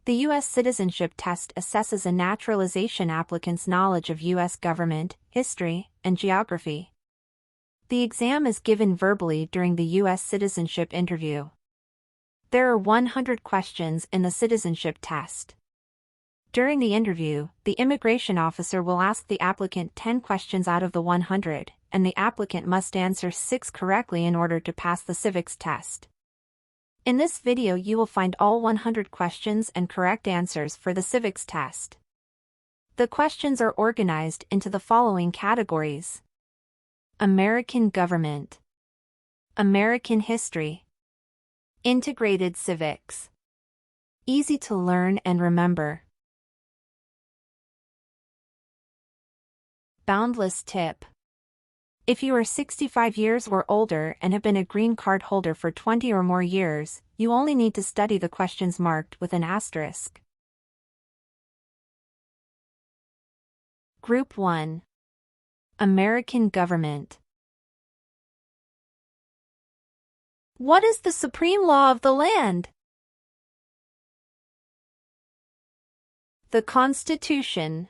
The U.S. Citizenship Test assesses a naturalization applicant's knowledge of U.S. government, history, and geography. The exam is given verbally during the U.S. Citizenship Interview. There are 100 questions in the citizenship test. During the interview, the immigration officer will ask the applicant 10 questions out of the 100, and the applicant must answer 6 correctly in order to pass the civics test. In this video you will find all 100 questions and correct answers for the civics test. The questions are organized into the following categories: American government, American history, integrated civics, easy to learn and remember. Boundless tip. If you are 65 years or older and have been a green card holder for 20 or more years, you only need to study the questions marked with an asterisk. Group 1. American government. What is the supreme law of the land? The Constitution.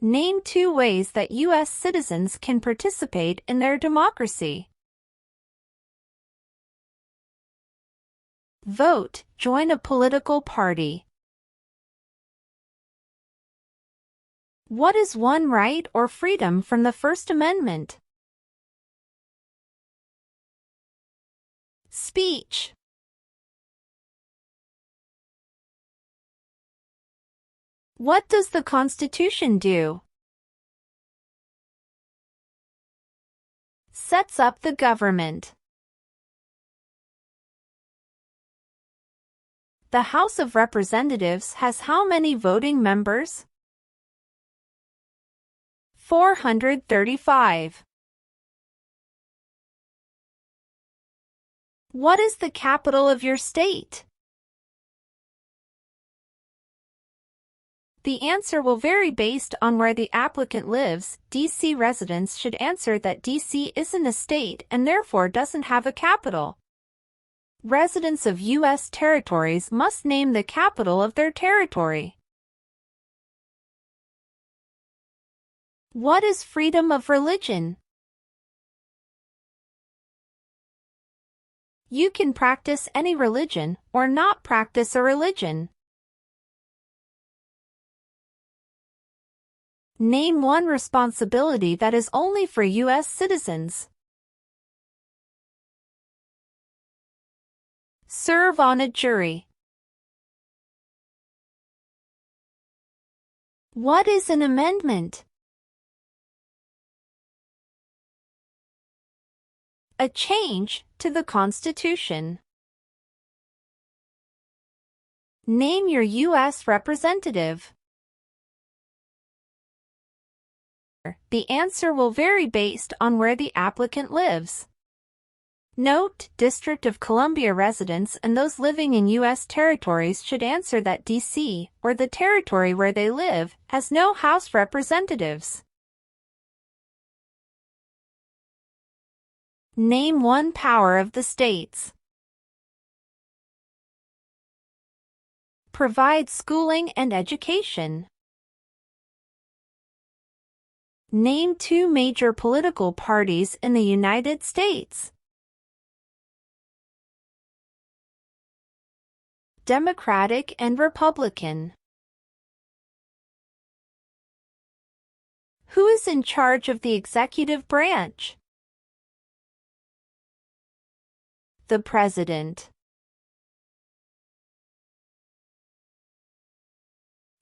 Name 2 ways that U.S. citizens can participate in their democracy. Vote, join a political party. What is one right or freedom from the First Amendment? Speech. What does the Constitution do? Sets up the government. The House of Representatives has how many voting members? 435. What is the capital of your state? The answer will vary based on where the applicant lives. DC residents should answer that DC isn't a state and therefore doesn't have a capital. Residents of U.S. territories must name the capital of their territory. What is freedom of religion? You can practice any religion or not practice a religion. Name one responsibility that is only for U.S. citizens. Serve on a jury. What is an amendment? A change to the Constitution. Name your U.S. representative. The answer will vary based on where the applicant lives. Note, District of Columbia residents and those living in U.S. territories should answer that D.C., or the territory where they live, has no House representatives. Name one power of the states. Provide schooling and education. Name 2 major political parties in the United States. Democratic and Republican. Who is in charge of the executive branch? The President.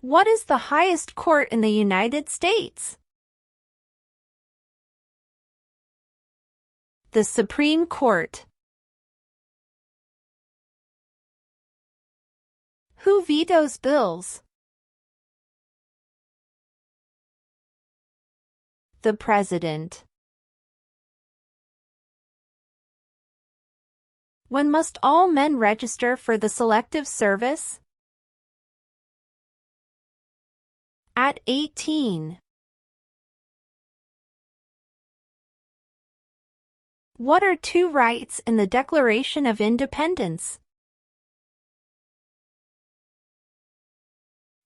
What is the highest court in the United States? The Supreme Court. Who vetoes bills? The President. When must all men register for the Selective Service? At 18. What are two rights in the Declaration of Independence?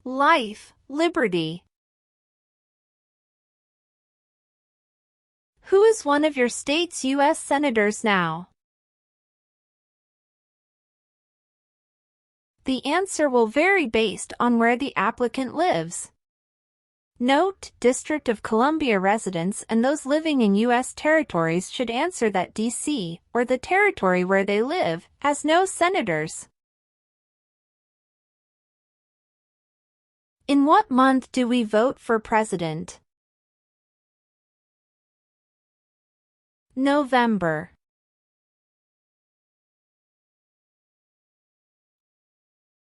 Life, liberty. Who is one of your state's U.S. senators now? The answer will vary based on where the applicant lives. Note, District of Columbia residents and those living in U.S. territories should answer that D.C., or the territory where they live, has no senators. In what month do we vote for president? November.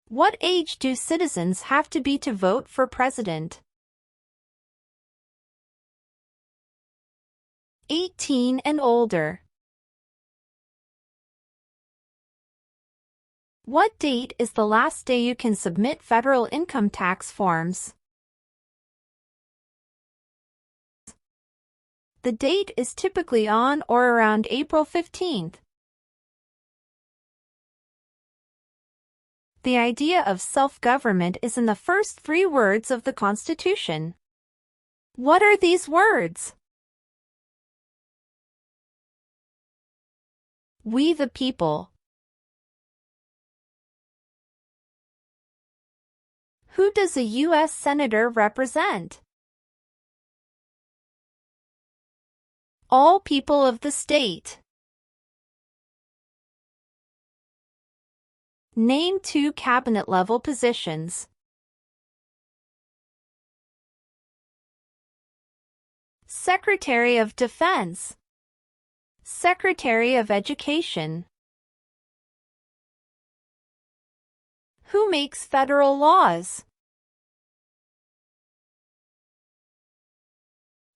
What age do citizens have to be to vote for president? 18 and older. What date is the last day you can submit federal income tax forms? The date is typically on or around April 15th. The idea of self-government is in the first 3 words of the Constitution. What are these words? We the people. Who does a U.S. Senator represent? All people of the state. Name 2 cabinet-level positions. Secretary of Defense. Secretary of Education. Who makes federal laws?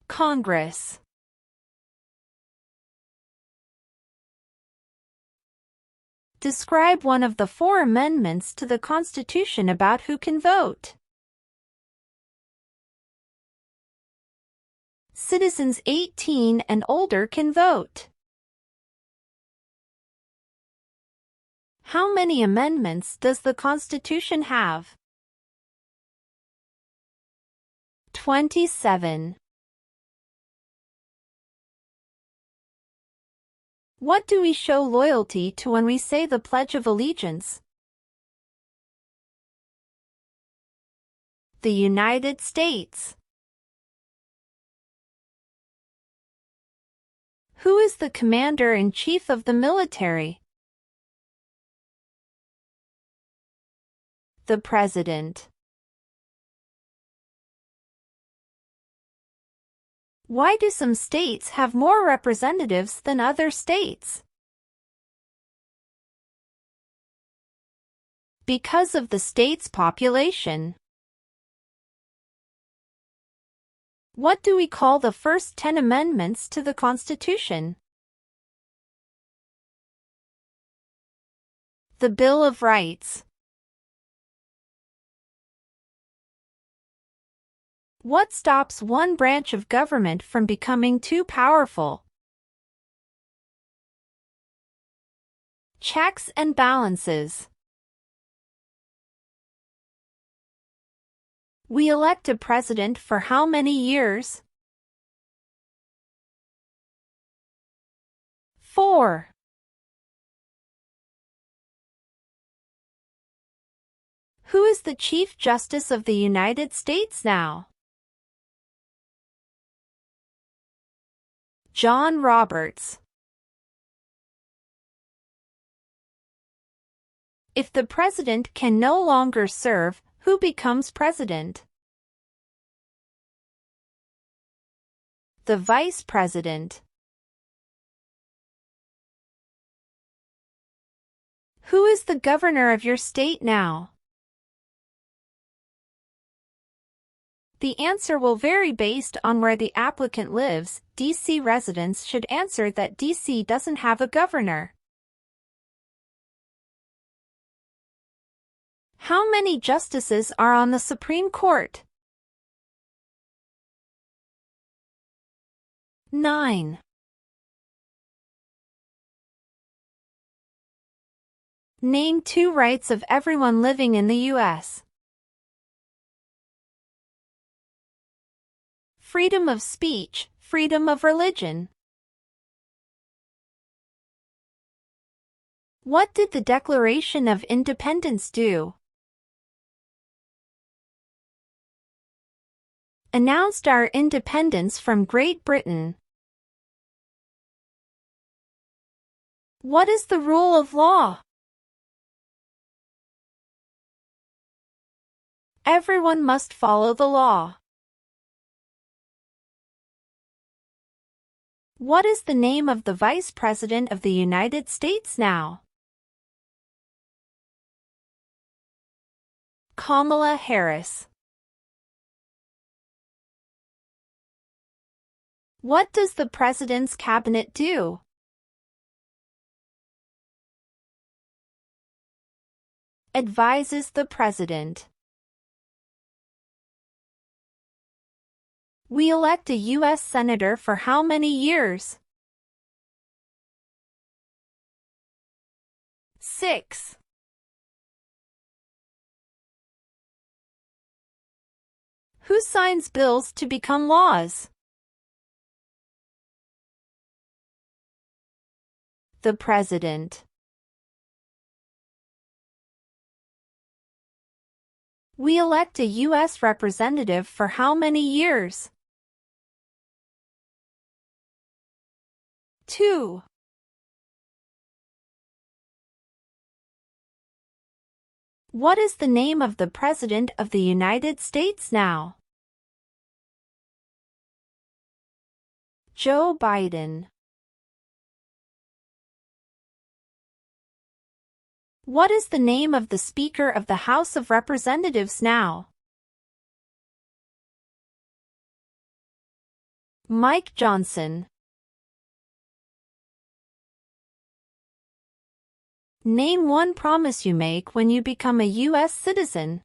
Congress. Describe one of the 4 amendments to the Constitution about who can vote. Citizens 18 and older can vote. How many amendments does the Constitution have? 27. What do we show loyalty to when we say the Pledge of Allegiance? The United States. Who is the Commander-in-Chief of the military? The President. Why do some states have more representatives than other states? Because of the state's population. What do we call the first 10 amendments to the Constitution? The Bill of Rights. What stops one branch of government from becoming too powerful? Checks and balances. We elect a president for how many years? 4. Who is the Chief Justice of the United States now? John Roberts. If the president can no longer serve, who becomes president? The vice president. Who is the governor of your state now? The answer will vary based on where the applicant lives. D.C. residents should answer that D.C. doesn't have a governor. How many justices are on the Supreme Court? 9. Name 2 rights of everyone living in the U.S. Freedom of speech, freedom of religion. What did the Declaration of Independence do? Announced our independence from Great Britain. What is the rule of law? Everyone must follow the law. What is the name of the Vice President of the United States now? Kamala Harris. What does the President's Cabinet do? Advises the President. We elect a U.S. Senator for how many years? 6. Who signs bills to become laws? The President. We elect a U.S. representative for how many years? 2. What is the name of the President of the United States now? Joe Biden. What is the name of the Speaker of the House of Representatives now? Mike Johnson. Name 1 promise you make when you become a U.S. citizen.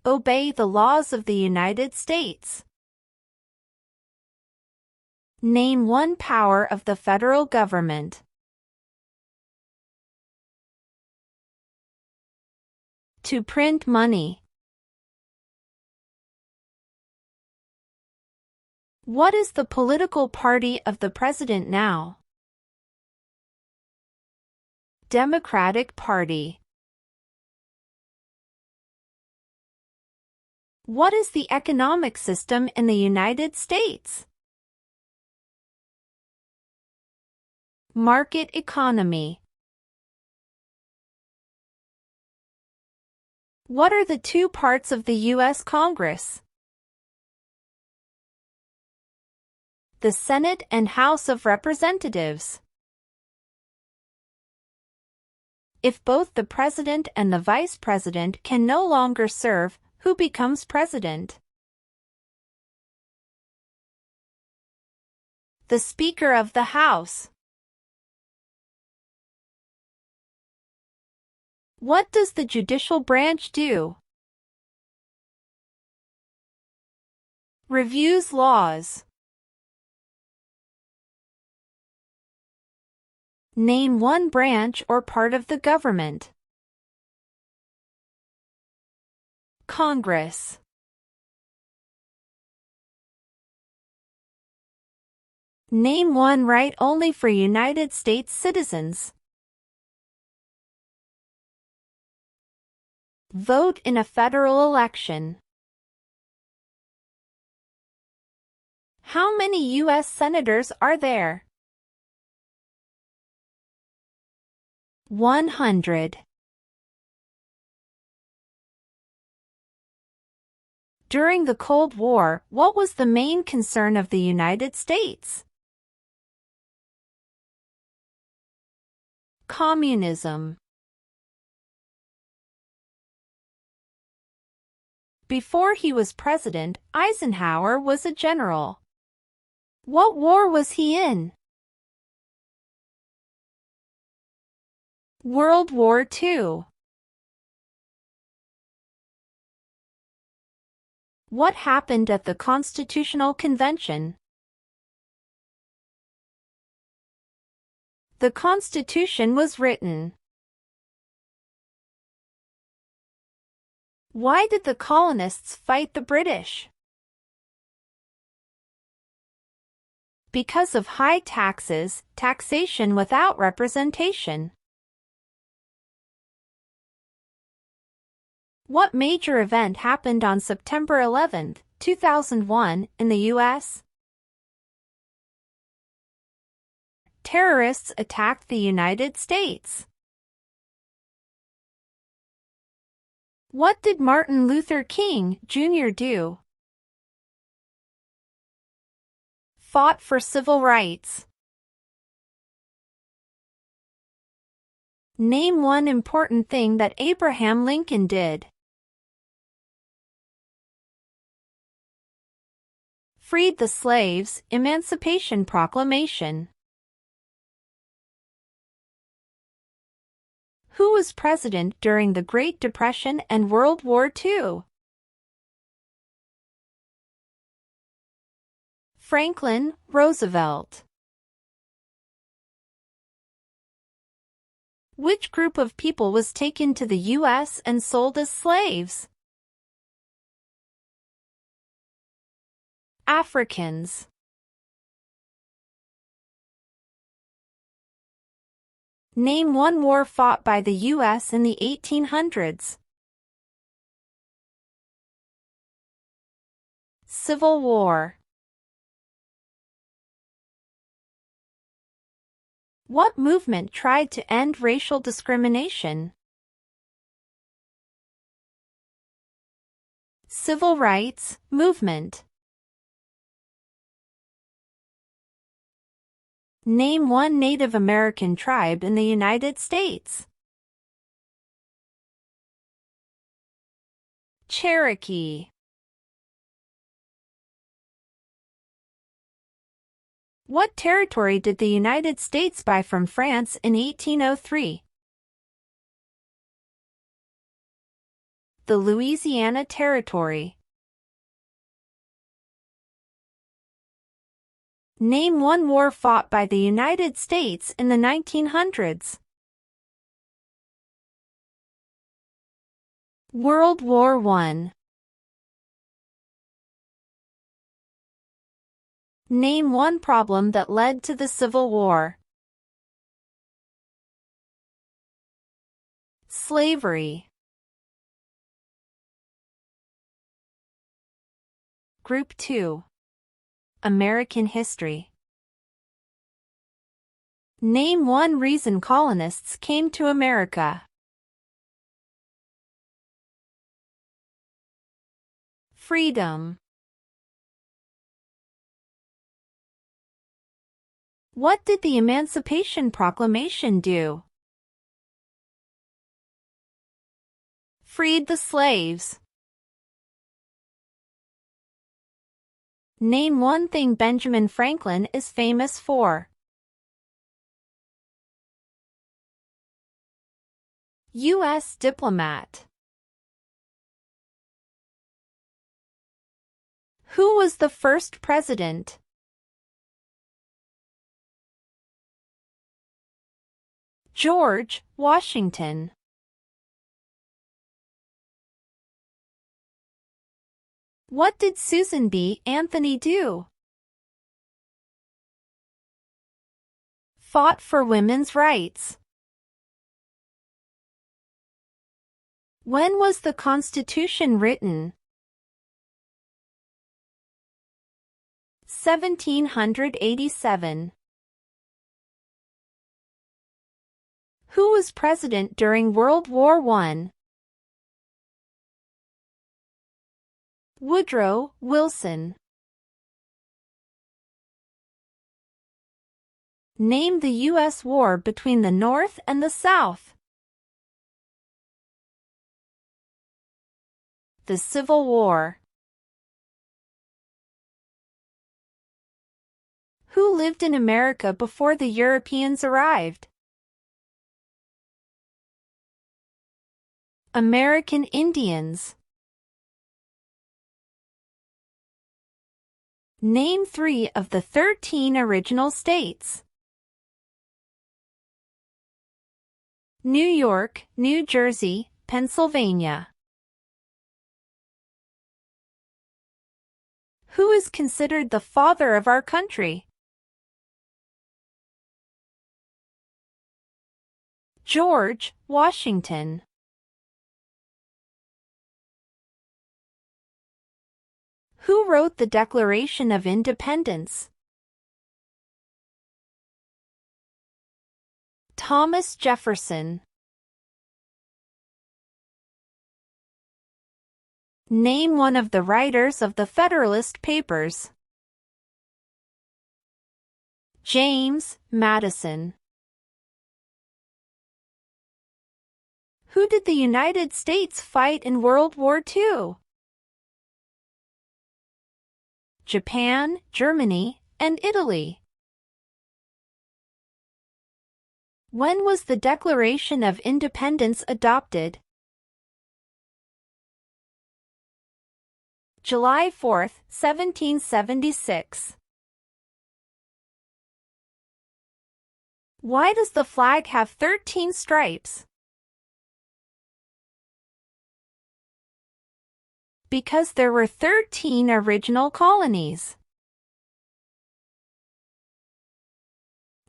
Obey the laws of the United States. Name 1 power of the federal government. To print money. What is the political party of the President now? Democratic Party. What is the economic system in the United States? Market economy. What are the 2 parts of the U.S. Congress? The Senate and House of Representatives. If both the President and the Vice President can no longer serve, who becomes President? The Speaker of the House. What does the judicial branch do? Reviews laws. Name 1 branch or part of the government. Congress. Name 1 right only for United States citizens. Vote in a federal election. How many U.S. senators are there? 100. During the Cold War, what was the main concern of the United States? Communism. Before he was president, Eisenhower was a general. What war was he in? World War II. What happened at the Constitutional Convention? the Constitution was written? Why did the colonists fight the British? Because of high taxes, taxation without representation. What major event happened on September 11, 2001, in the U.S.? Terrorists attacked the United States. What did Martin Luther King, Jr. do? Fought for civil rights. Name one important thing that Abraham Lincoln did. Freed the slaves, Emancipation Proclamation. Who was president during the Great Depression and World War II? Franklin Roosevelt. Which group of people was taken to the U.S. and sold as slaves? Africans. Name one war fought by the U.S. in the 1800s. Civil War. What movement tried to end racial discrimination? Civil rights movement. Name one Native American tribe in the United States. Cherokee. What territory did the United States buy from France in 1803? The Louisiana Territory. Name one war fought by the United States in the 1900s. World War I. Name one problem that led to the Civil War. Slavery. Group 2. American history. Name one reason colonists came to America. Freedom. What did the Emancipation Proclamation do? Freed the slaves. Name one thing Benjamin Franklin is famous for. U.S. diplomat. Who was the first president? George Washington. What did Susan B. Anthony do? Fought for women's rights. When was the Constitution written? 1787. Who was president during World War I? Woodrow Wilson. Name the U.S. war between the North and the South. The Civil War. Who lived in America before the Europeans arrived? American Indians. Name 3 of the 13 original states. New York, New Jersey, Pennsylvania. Who is considered the father of our country? George Washington. Who wrote the Declaration of Independence? Thomas Jefferson. Name one of the writers of the Federalist Papers. James Madison. Who did the United States fight in World War II? Japan, Germany, and Italy. When was the Declaration of Independence adopted? July 4, 1776. Why does the flag have 13 stripes? Because there were 13 original colonies.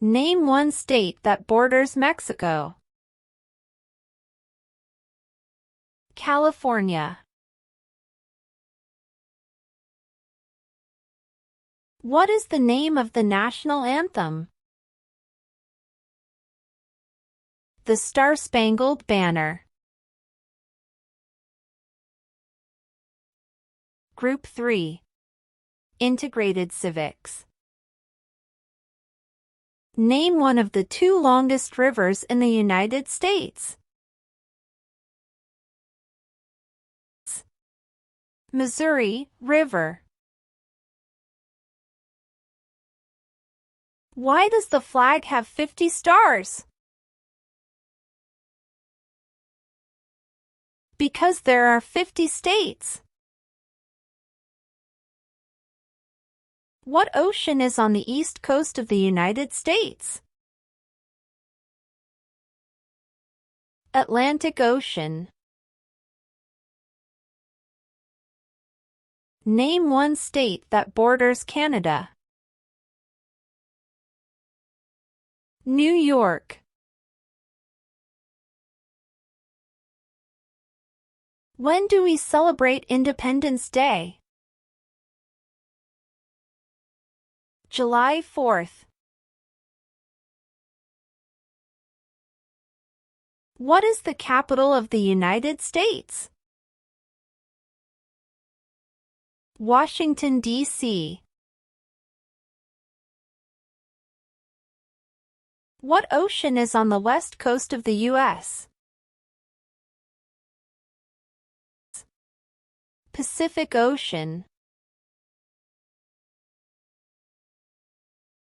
Name one state that borders Mexico. California. What is the name of the national anthem? The Star-Spangled Banner. Group 3. Integrated Civics. Name one of the 2 longest rivers in the United States. Missouri River. Why does the flag have 50 stars? Because there are 50 states. What ocean is on the east coast of the United States? Atlantic Ocean. Name one state that borders Canada. New York. When do we celebrate Independence Day? July 4th. What is the capital of the United States? Washington, D.C. What ocean is on the west coast of the U.S.? Pacific Ocean.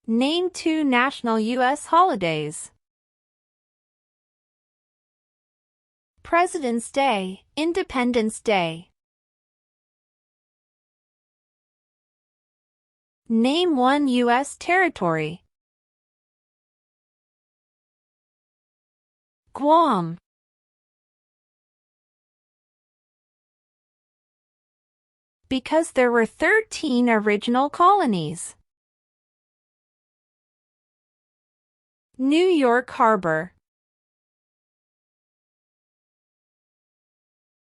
Name 2 national U.S. holidays. President's Day, Independence Day. Name 1 U.S. territory. Guam. Because there were 13 original colonies. New York Harbor.